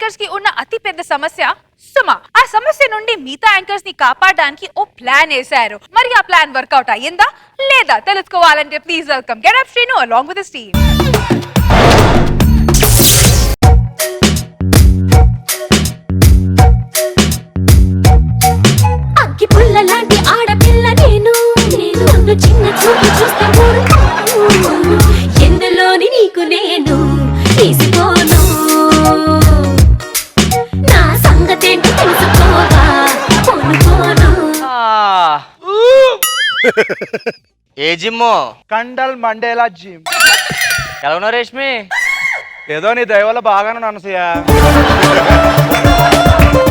Anchors కి ఉన్న అతి పెద్ద సమస్య సుమ. ఆ సమస్య నుండి మిగతా యాంకర్స్ ని కాపాడడానికి ఓ ప్లాన్ వేశారు. మరి ఆ ప్లాన్ వర్కౌట్ అయ్యిందా లేదా తెలుసుకోవాలంటే please welcome get up Srinu along with his team. అగ్గి పుల్ల లాంటి ఆడపిల్ల నేను నన్ను చిన్న చూపు చూస్తే ఎందులోని నీకు నేను తీసిపోను నా సంగతేంటో తెలుసుకోవా పోను. ఏ జిమ్? Candle Mandela gym. ఎలా ఉన్నావు రేష్మి? ఏదో నీ దయ వల్ల బాగానే అనసూయ.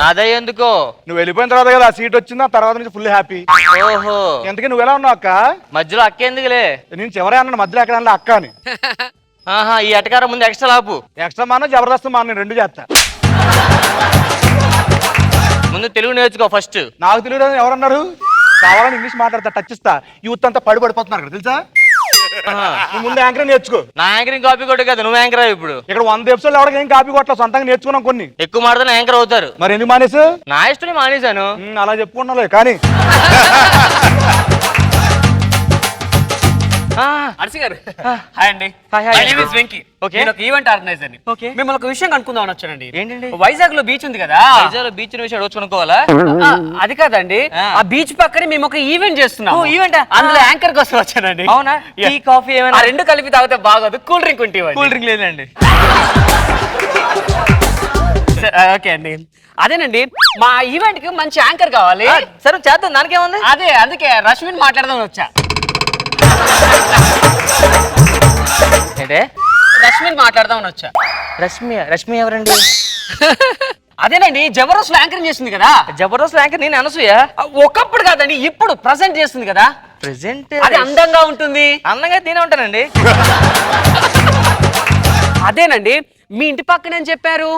నాదే ఎందుకో? నువ్వు వెళ్ళిపోయిన తర్వాత కదా ఆ సీట్ వచ్చింది, ఆ తర్వాత నుంచి ఫుల్ హ్యాపీ. ఓహో, ఎందుకే నువ్వు ఎలా ఉన్నావు అక్క? మధ్యలో అక్క ఎందుకులే? నేను చివరే అన్నాను, మధ్యలో ఎక్కడ అన్నా అక్క అని. ఆహా, ఈ ఎటకారం ముందు ఎక్స్ట్రా లాపు. ఎక్స్ట్రా మాన జబర్దస్త్ మాన, నేను రెండు చేస్తా. ముందు తెలుగు నేర్చుకో ఫస్ట్. నాకు తెలియదు ఎవరన్నారు? కావాలని ఇంగ్లీష్ మాట్లాడతా, టచ్ ఇస్తా. యూత్ అంతా పడిపోతున్నారు కదా తెలుసా. నువ్వు ముందు యాంకర్ నేర్చుకో. నా యాంకరింగ్ కాపీ కొట్టు కదా, నువ్వు యాంకర్ ఇప్పుడు. ఇక్కడ 100 ఎపిసోడ్లు ఎవరికి ఏం కాపీ కొట్టలేదు, సొంతంగా నేర్చుకున్నాం కొన్ని. ఎక్కువ మాట్లాడితే యాంకర్ అవుతారు. మరి ఎందుకు మానేసు? నా ఇష్టం మానేశాను. అలా చెప్పుకున్నాలే కానీ. అర్సి గారు హాయ్ అండి. My name is Venky. నేను ఒక ఈవెంట్ ఆర్గనైజర్ ని. మిమ్మల్ని ఒక విషయం కనుక్కుందామని వచ్చానండి. ఏంటండి? వైజాగ్ లో బీచ్ ఉంది కదా, వైజాగ్ లో బీచ్ విషయం అడుగుకోవాలా? అది కాదండి, ఆ బీచ్ పక్కనే మేము ఒక ఈవెంట్ చేస్తున్నాం. ఈవెంట్ అందులో యాంకర్ కోసం వచ్చానండి. అవునా? టీ కాఫీ ఏమైనా? రెండు కలిపి తాగితే బాగోదు, కూల్ డ్రింక్ ఉంటే. కూల్ డ్రింక్ లేదండి. ఓకే అండి, అదేనండి మా ఈవెంట్ కి మంచి యాంకర్ కావాలి. సరే చేద్దాం, దానికేముంది. అదే అందుకే రష్మిని మాట్లాడదాం వచ్చా. ఏంటే? రష్మిని మాట్లాడదామని వచ్చా. రష్మి ఎవరండి? అదేనండి జబర్దస్త్ యాంకరింగ్ చేస్తుంది కదా. జబర్దస్త్ యాంకర్ నేను అనసూయ. ఒకప్పుడు కాదండి, ఇప్పుడు ప్రెసెంట్ చేస్తుంది కదా. ప్రెసెంట్ అది అందంగా ఉంటుంది. అందంగా నేనే ఉంటానండి. అదేనండి మీ ఇంటి పక్కనే అని చెప్పారు.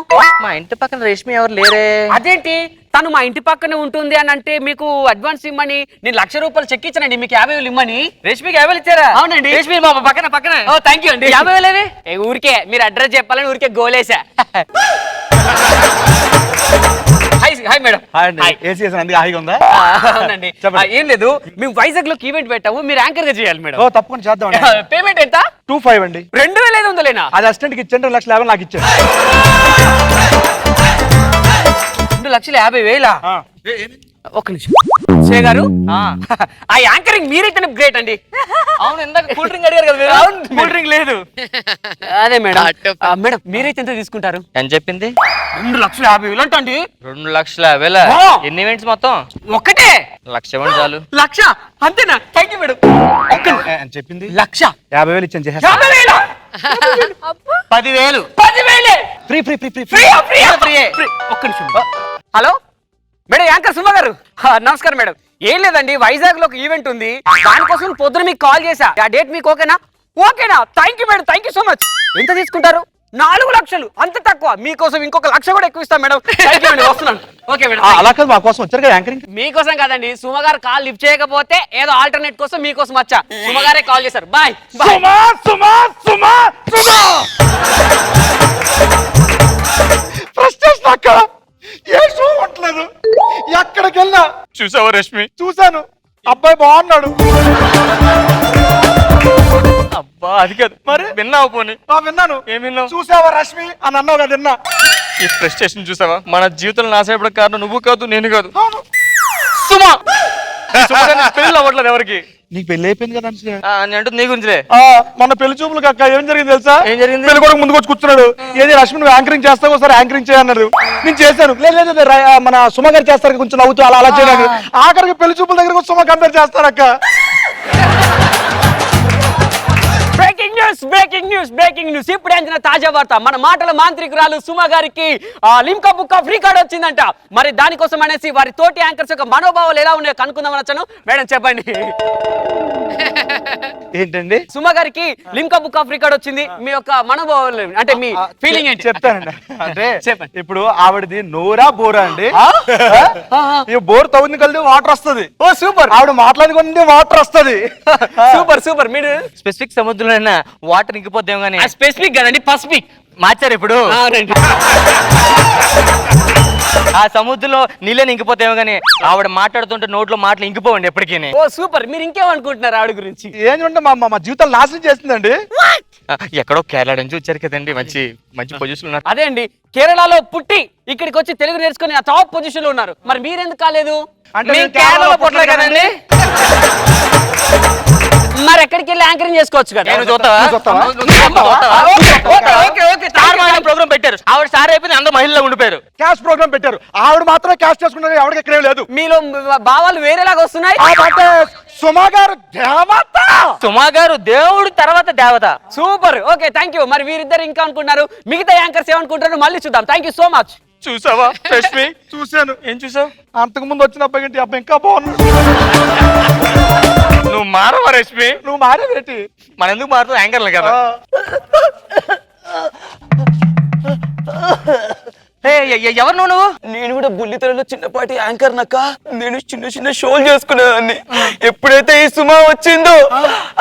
మా ఇంటి పక్కన రేష్మి ఎవరు లేరే. అదేంటి తను మా ఇంటి పక్కనే ఉంటుంది అని అంటే మీకు అడ్వాన్స్ ఇమ్మని నేను 1,00,000 రూపాయలు చెక్ ఇచ్చానండి, మీకు 50,000 ఇమ్మని. రేష్మికి 50,000 ఇచ్చారా? అవునండి. రేష్మి మా పక్కన. ఓ థ్యాంక్ యూ అండి. 50,000 ఊరికే మీరు అడ్రస్ చెప్పాలని ఊరికే గోలేసా. Hi madam. ఏసీ అందుకే హాయిగా ఉందా? అవునండి. ఏం లేదు, మేము వైజాగ్ లో ఈవెంట్ పెట్టాము, మీరు యాంకర్ గా చేయాలి మేడం. ఓ తప్పకుండా చేద్దాం. పేమెంట్ ఎంత? 25 అండి. 2,500 అది అసిస్టెంట్ కి ఇచ్చాను, 2,50,000 నాకు ఇచ్చాను. 2,50,000. ఒక్క నిమిషం శే గారు, ఆ యాంకరింగ్ మీరైతేనే గ్రేట్ అండి. అవును, ఇందాక కూల్ డ్రింక్ అడిగారు కదా. కూల్ డ్రింక్ లేదు. అదే మేడం. మేడం మీరైతే ఎంత తీసుకుంటారు? ఎంత చెప్పింది? 2,50,000 అంటండి. 2,50,000. ఎన్ని ఈవెంట్స్ మొత్తం? ఒక్కటే 1,00,000 ఇవ్వండి చాలు. 1,00,000 అంతేనా? Thank you madam. అని చెప్పింది 1,00,000. 50,000 ఇచ్చాను. 10,000. 10,000 ఫ్రీ. ఒక్క నిమిషం. హలో మేడం, యాంకర్ సుమ గారు. నమస్కారం మేడం. ఏం లేదండి, వైజాగ్ లో ఒక ఈవెంట్ ఉంది, దానికోసం పొద్దున మీకు కాల్ చేశా. ఆ డేట్ మీకు ఓకేనా? Thank you madam, thank you so much. ఎంత తీసుకుంటారు? 4,00,000. అంత తక్కువ? మీకోసం ఇంకొక 1,00,000 కూడా ఎక్కువ ఇస్తాం మేడం. థ్యాంక్ యూ మేడం, వస్తున్నాను. Okay madam. అలా కాదు, మా కోసం వచ్చారు కదా యాంకరింగ్. మీకోసం కాదండి, సుమ గారు కాల్ లిఫ్ట్ చేయకపోతే ఏదో ఆల్టర్నేట్ కోసం మీకోసం వచ్చా. సుమ గారే కాల్ చేశారు. బాయ్. ఫ్రస్ట్రేషన్ అక్కడ ఏ షో ఉండలేదు. ఎక్కడికి వెళ్ళా చూసావా రేష్మి? చూశాను, అబ్బాయి బాగున్నాడు. అబ్బా అది కాదు మరి. విన్నావు పోనీ? విన్నాను. ఏం విన్నావు? చూసావా రష్మి అని అన్నావు కదా, విన్నా. ఈ ఫ్రస్ట్రేషన్ చూసావా? మన జీవితంలో నాశపడే కారణం నువ్వు కాదు, నేను కాదు, అవును. సుమా. పెళ్లి అవ్వట్లేదు ఎవరికి. నీకు పెళ్లి అయిపోయింది కదా అని అంటుంది నీ గురించిలే. మన పెళ్లి చూపులకు అక్క ఏం జరిగింది తెలుసా? ఏం జరిగింది? పెళ్లి కూడా ముందుకు వచ్చి కూర్చున్నాడు. ఏది రష్మి నువ్వు యాంకరింగ్ చేస్తావు, ఒకసారి యాంకరింగ్ చేయన్నాడు. నేను చేశాను. లేదు మన సుమ గారు చేస్తారు, కొంచెం నవ్వుతూ అలా చేయడానికి. ఆఖరికి పెళ్లి చూపుల దగ్గర సుమ కంపేర్ చేస్తారక్క. Breaking news. ఇప్పుడు అందిన తాజా వార్త. మన మాటల మాంత్రికురాలు సుమ గారికి లిమ్కా బుక్ ఆఫ్ రికార్డ్ వచ్చిందంట. మరి దానికోసం అనేసి వారి తోటి యాంకర్స్ యొక్క మనోభావాలు ఎలా ఉన్నాయో కనుక్కుందామని వచ్చాను. మేడం చెప్పండి. ఏంటండి? సుమ గారికి లిమ్కా బుక్ ఆఫ్ రికార్డ్ వచ్చింది. మీ యొక్క మనోభావాలు అంటే మీ ఫీలింగ్ ఏంటి చెప్తానండి. అంటే చెప్పండి. ఇప్పుడు ఆవిడది నోరా బోరా అండి? ఈ బోర్ తవ్వుని కలిసి వాటర్ వస్తుంది. ఓ సూపర్, ఆవిడ మాట్లాడుకుంటే వాటర్ వస్తుంది. Super super. మీరు స్పెసిఫిక్ సముద్రంలో వాటర్ ఇంకిపోద్దాం కానీ స్పెసిఫిక్ కదండి, పసిఫిక్ మార్చారు ఇప్పుడు. ఆ సముద్రంలో నీళ్ళని ఇంకిపోతామో కానీ ఆవిడ మాట్లాడుతుంటే నోట్లో మాటలు ఇంకిపోవండి ఎప్పటికీ. ఓ సూపర్. మీరు ఇంకేమనుకుంటున్నారు ఆవిడ గురించి? ఏంటంటే మా జీవితాలు నాశనం చేస్తుందండి. ఎక్కడో కేరళ నుంచి వచ్చారు కదండి, మంచి మంచి పొజిషన్ ఉన్నారు. అదే అండి, కేరళలో పుట్టి ఇక్కడికి వచ్చి తెలుగు నేర్చుకుని ఆ టాప్ పొజిషన్ లో ఉన్నారు. మరి మీరెందుకు కాలేదు? అంటే మేము నేను కేరళలో పుట్టలేదు కదండి. మరి ఎక్కడికి వెళ్ళి యాంకరింగ్ చేసుకోవచ్చు కదా. నేను చూస్తావా? నువ్వు చూస్తావా? ప్రోగ్రామ్ పెట్టారు, ఆవిడ సార్ అయిపోయింది, అందరూ మహిళలో ఉండిపోయారు. క్యాష్ ప్రోగ్రామ్ పెట్టారు, ఆవిడ మాత్రమే క్యాష్ చేసుకున్నారు, ఎవరికి ఎక్కడే లేదు. మీలో భావాలు వేరేలాగా వస్తున్నాయి. అంటే సుమా గారు దేవత. సుమా గారు దేవుడు తర్వాత దేవత. Super, okay, thank you. మరి వీరిద్దరు ఇంకా అనుకుంటున్నారు, మిగతా యాంకర్స్ ఏమనుకుంటారు మళ్ళీ చూద్దాం. Thank you so much. చూసావా రష్మి? చూశాను. ఏం చూసావు? అంతకు ముందు వచ్చిన అబ్బాయి కంటే ఈ అబ్బాయి ఇంకా బాగున్నాడు. నువ్వు మారవా రష్మి? నువ్వు మారేవేటి? మనం ఎందుకు మారుతావు? యాంకర్లు కదా. ఎవరు నువ్వు? నేను కూడా బుల్లితెరలో చిన్నపాటి యాంకర్ నక్క. నేను చిన్న చిన్న షోలు చేసుకునేదాన్ని. ఎప్పుడైతే ఈ సుమ వచ్చిందో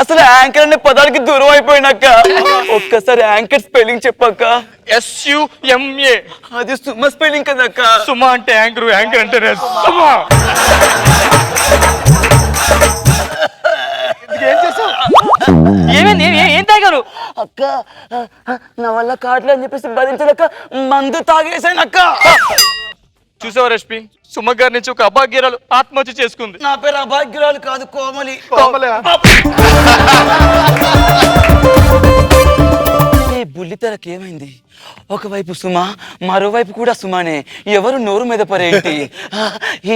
అసలు యాంకర్ అనే పదానికి దూరం అయిపోయినాక ఒక్కసారి యాంకర్ స్పెల్లింగ్ చెప్పాక SUMA. అది సుమ స్పెల్లింగ్ కదక్క. సుమ అంటే యాంకర్, యాంకర్ అంటే సుమ. ఏం చేసావు? ఏమైంది? ఏం తాగారు? అక్క నా వల్ల కావట్లే అని చెప్పేసి భరించలేక మందు తాగేసానక్క. చూసావా రష్మి? సుమ గారి నుంచి ఒక అభాగ్యరాలు ఆత్మహత్య చేసుకుంది. నా పేరు అభాగ్యురాలు కాదు, కోమలి. కోమలే. ఈ బుల్లితెరకి ఏమైంది? ఒకవైపు సుమ, మరోవైపు కూడా సుమానే. ఎవరు నోరు మీద పరేంటి? ఈ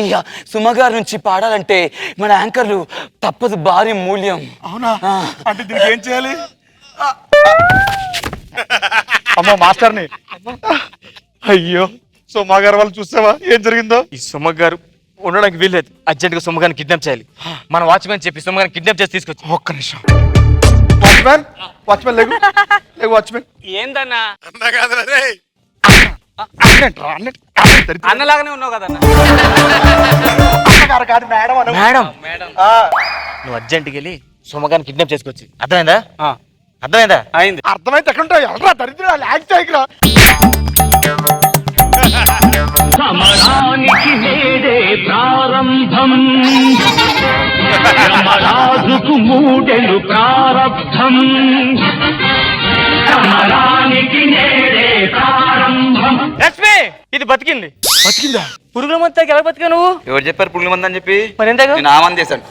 సుమ గారి నుంచి పాడాలంటే మన యాంకర్లు తప్పదు, భారీ మూల్యం. అవునా? అంటే దీనికి ఏం చేయాలి? అమ్మా మాస్టర్ని. అయ్యో, సుమా గారు వాళ్ళు చూసావా ఏం జరిగిందో? ఈ సుమ గారు ఉండడానికి వీల్లేదు, అర్జెంట్ గా సుమ గారిని కిడ్నాప్ చేయాలి. మన వాచ్మెన్ చెప్పి సుమ గారిని కిడ్నాప్ చేసి తీసుకొచ్చి. ఒక్క నిమిషం. వాచ్మెన్, వాచ్మెన్ లేగు, లేగు వాచ్మెన్. ఏందన్నా? అన్నలాగానే ఉన్నావు కదన్నా. మేడం నువ్వు అర్జెంట్కి వెళ్ళి సుమ గారిని కిడ్నాప్ చేసుకొచ్చి. అర్థమైందా? అర్థమైందా? అయింది. అర్థమైతే ఎక్కడుంటావు? ఎవరా దరిద్రుడు? లాగ్ చేయకురా. సమరానికి నేడే ప్రారంభం, యమరాజుకు మూడెలు ప్రారబ్ధం. సమరానికి నేడే ప్రారంభం. లక్ష్మి, ఇది బతికింది. బతికిందా? పురుగుల మొత్తాకి ఎలా బతికా నువ్వు? ఎవరు చెప్పారు పురుగుల మంది అని చెప్పి? మరి ఎంత నేను ఆమని చేశాను.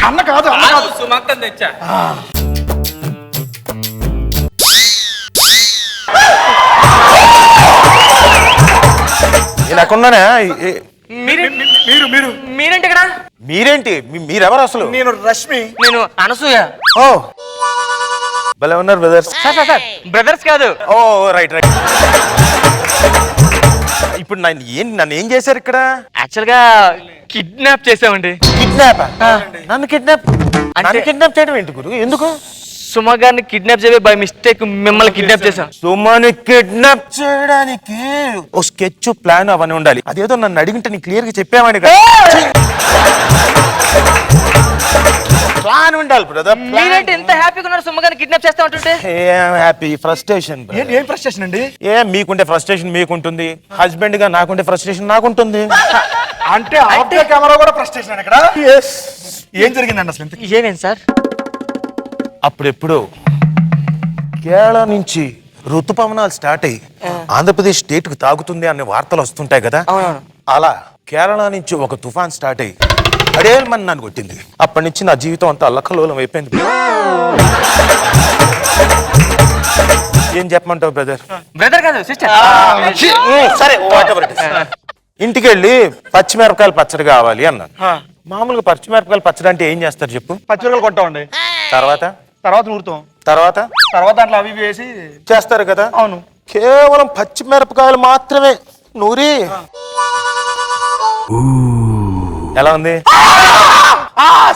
అన్న కాదు, అన్న కాదు. సుమక్కని తెచ్చా. నేను అక్కడున్నానా? మీరు మీరేంటి ఇక్కడ? మీరేంటి? మీరెవరు అసలు? నేను రష్మి. నేను అనసూయ. ఓ భలే ఉన్నారు బ్రదర్స్. సార్ బ్రదర్స్ కాదు. ఓ రైట్ రైట్. ఇప్పుడు నన్ను ఏం చేశారు ఇక్కడ? యాక్చువల్ గా కిడ్నాప్ చేసామండి. కిడ్నాప్? నన్ను కిడ్నాప్ చేయడం ఏంటి గురు? ఎందుకు? సుమ గారిని కిడ్నాప్ చేయబోయి బై మిస్టేక్ మిమ్మల్ని కిడ్నాప్ చేసాం. సుమని కిడ్నాప్ చేయడానికి ఓ స్కెచ్ ప్లాన్ అవన్నీ ఉండాలి. అదేదో నన్ను అడిగింటే నీ క్లియర్ గా చెప్పామని ప్లాన్ ఉండాలి బ్రదర్. మీరేంటి ఎంత హ్యాపీగా ఉన్నారు సుమ గారిని కిడ్నాప్ చేస్తా ఉంటుంటే? ఏం హ్యాపీ, ఫ్రస్ట్రేషన్. ఏం ఫ్రస్ట్రేషన్ అండి? మీకుంటే ఫ్రస్ట్రేషన్ మీకుంటుంది, హస్బెండ్ గా నాకుంటే ఫ్రస్ట్రేషన్ నాకుంటుంది. అంటే ఆఫ్ ద కెమెరా కూడా ఫ్రస్ట్రేషన్ ఇక్కడ. ఏం జరిగిందండి అసలు? ఇంతకీ ఏమేంటి సార్? అప్పుడెప్పుడు కేరళ నుంచి ఋతుపవనాలు స్టార్ట్ అయ్యి ఆంధ్రప్రదేశ్ స్టేట్ కు తాగుతుంది అనే వార్తలు వస్తుంటాయి కదా. అలా కేరళ నుంచి ఒక తుఫాన్ స్టార్ట్ అయ్యి అడేమని నన్ను కొట్టింది. అప్పటి నుంచి నా జీవితం అంతా అల్లకల్లోలం అయిపోయింది. ఏం చెప్పమంటావు బ్రదర్? బ్రదర్ కాదు సిస్టర్. సరే ఇంటికి వెళ్ళి పచ్చిమిరపకాయలు పచ్చడి కావాలి అన్నాను. మామూలుగా పచ్చిమిరపకాయలు పచ్చడి అంటే ఏం చేస్తారు చెప్పు? పచ్చిమిరపకాయలు కొంటామండి, తర్వాత నూరుతాం, తర్వాత దాంట్లో అవి వేసి చేస్తారు కదా. అవును. కేవలం పచ్చిమిరపకాయలు మాత్రమే నూరి ఎలా ఉంది?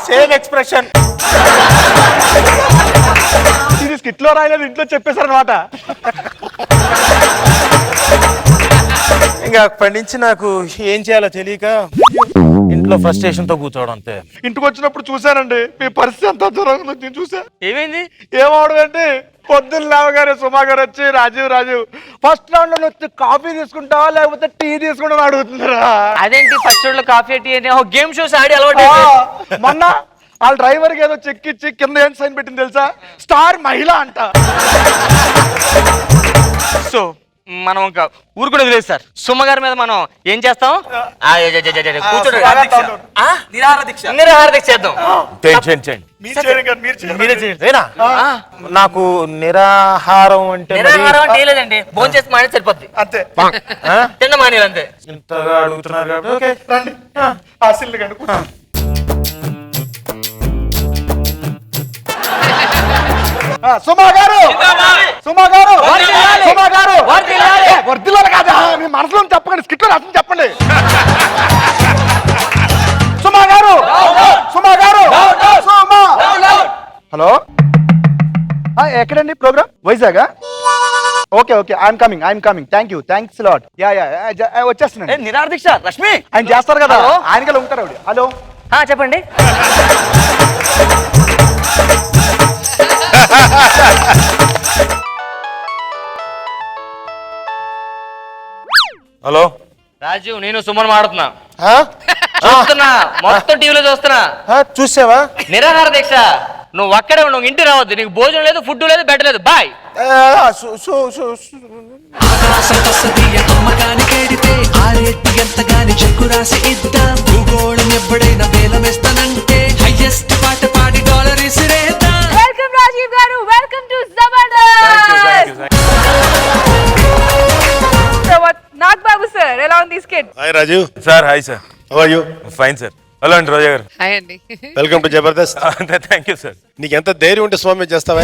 Same expression. ఇది స్కిట్ లో రాయలేదు, ఇంట్లో చెప్పేశారు అనమాట. ఇంకా అప్పటి నుంచి నాకు ఏం చేయాలో తెలియక ఇంట్లో ఫ్రస్ట్రేషన్ తో కూర్చోవడం అంతే. ఇంటికి వచ్చినప్పుడు చూశానండి మీ పరిస్థితి అంతా జరుగుతుంది. నేను చూసా. ఏమైంది? ఏమవడదంటే పొద్దున్న లేవగానే సుమా గారు వచ్చి రాజీవ్ ఫస్ట్ రౌండ్ లో వచ్చి కాఫీ తీసుకుంటావా లేకపోతే టీ తీసుకుంటావా అడుగుతున్నారా. అదేంటి ఫస్ట్ లో కాఫీ టీ అని గేమ్ షోస్ ఆడి అలవాటు. మొన్న వాళ్ళ డ్రైవర్ కి ఏదో చెక్ ఇచ్చి కింద ఏం సైన్ పెట్టింది తెలుసా? స్టార్ మహిళ అంట. సో మనం ఇంకా ఊరు కూడా వదిలేదు సార్. సుమ గారి మీద మనం ఏం చేస్తాం? కూర్చోండి. నిరాహార దీక్ష చేద్దాం. చేయండి. మీరు చేయరు కదా, మీరు చేయరు. మీరే చేయండి. ఏనా? నాకు నిరాహారం అంటే మరి- నిరాహారం అంటే ఏం లేదండి, భోజనం చేసి మానే సరిపోద్ది. అంతే. ఆ? తిన్న మానేయాలి అంతే. ఇంతగా అడుగుతున్నారు కాబట్టి ఓకే. రండి. ఆ సిల్లు కండి కూర్చోండి. సుమా గారు వర్దిల్లాలి కాదా? మీ మనసులో చెప్పకండి, స్కిట్ లో అర్థం చెప్పండి. సుమా గారు హలో, ఎక్కడండి programme? Vizag. Okay I'm coming. Thanks lot. Yeah వచ్చేస్తున్నాను. నిరాహార దీక్ష రష్మి ఆయన చేస్తారు కదా, ఆయనకెళ్ళి ఉంటారు ఆవిడ. హలో చెప్పండి. హలో రాజు, నేను సుమన్ మాడుతున్నా. ఆ? చూస్తున్నా, మొత్తం టీవీలో చూస్తున్నా. చూసావా? నిరాహార దీక్ష. నువ్వు అక్కడే నువ్వు ఇంటికి రావద్దు. నీకు భోజనం లేదు, ఫుడ్ లేదు, బెడ్ లేదు. బాయ్. ఆకాశం కసదీయ అమ్మగాని కేడితే ఆరేటి ఎంతగాని చెక్కు రాసి ఇద్దాం. భూగోళం ఎప్పుడైనా వేలమేస్తానంటే హైయెస్ట్ పాట పాడి డాలర్ ఇసిరేద్దాం. వెల్కమ్ రాజీవ్ గారు, welcome to Jabardasth. Nagababu sir, ఎలా ఉంది skit? Hi Raju. Sir hi sir. How are you? Fine sir. Hello అండి రోజా గారు. హాయ్ అండి. Welcome to Jabardasth. Thank you sir. నీకు ఎంత ధైర్యం ఉంటే స్వామి చేస్తావా?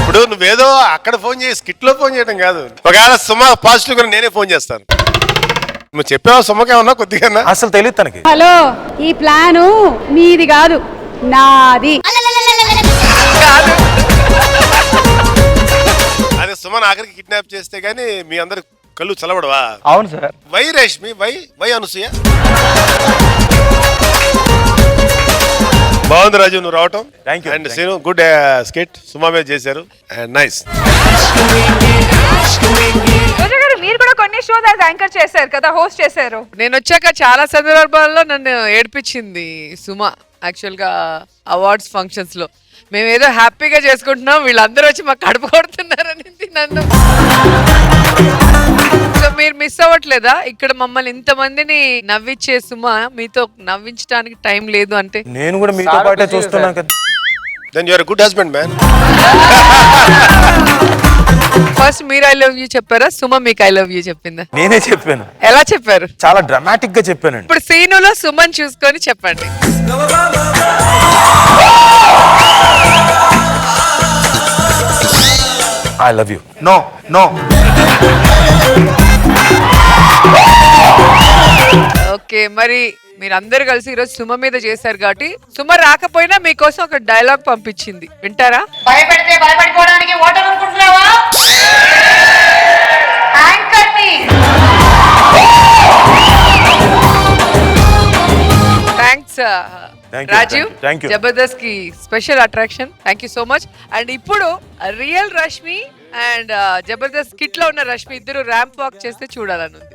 ఇప్పుడు నువ్వేదో అక్కడ ఫోన్ చేసి స్కిట్ లో ఫోన్ చేయడం కాదు. ఒకవేళ సుమ పాజిటివ్ గా నేనే ఫోన్ చేస్తాను. నువ్వు చెప్పావా సుమకి ఏమన్నా కొద్దిగా? అసలు తెలియదు తనకి. హలో, ఈ ప్లాను మీది కాదు, నాది. అదే సుమన్ ఆఖరికి కిడ్నాప్ చేస్తే గానీ మీ అందరు కళ్ళు చల్లబడవా? అవును sir. Why Reshmi, why Anasuya? బాగుంది రాజు నువ్వు రావటం. Thank you. And Seenu good skit Suma మీద చేశారు అండ్ నైస్. రోజా గారు, మీరు కూడా కొన్ని షో యాంకర్ చేశారు కదా, హోస్ట్ చేశారు. నేను వచ్చాక చాలా సందర్భాల్లో నన్ను ఏడిపించింది సుమ. యాక్చువల్ గా అవార్డ్స్ ఫంక్షన్స్ లో మేమేదో హ్యాపీగా చేసుకుంటున్నాం, వీళ్ళందరూ వచ్చి మాకు కడుపు కొడుతున్నారని నన్ను. సో మీరు మిస్ అవ్వట్లేదా? ఇక్కడ మమ్మల్ని ఇంతమందిని నవ్విచ్చే సుమ మీతో నవ్వించడానికి టైం లేదు అంటే. నేను కూడా మీతో పాటే చూస్తున్నాను కదా. Then you are good husband man. First మీరు ఐ లవ్ యూ చెప్పారా, సుమ మీకు ఐ లవ్ యూ చెప్పిందా? నేనే చెప్పాను. ఎలా చెప్పారు? చాలా డ్రామాటిక్ గా చెప్పానండి. ఇప్పుడు సీనులో సుమన్ చూసుకొని చెప్పండి. I love you. No okay, మరి మీరందరూ కలిసి ఈరోజు సుమ మీద చేశారు కాబట్టి సుమ రాకపోయినా మీకోసం ఒక డైలాగ్ పంపించింది, వింటారా? భయపెడితే భయపడిపోవడానికి ఓటర్ అనుకుంటున్నావా? యాంకర్ ని. Thanks Thank you, Rajiv. thank you. Jabardasth కి special attraction. Thank you so much. And ఇప్పుడు real Rashmi and Jabardasth skit లో ఉన్న రష్మి ఇద్దరు ర్యాంప్ వాక్ చేస్తే చూడాలని ఉంది.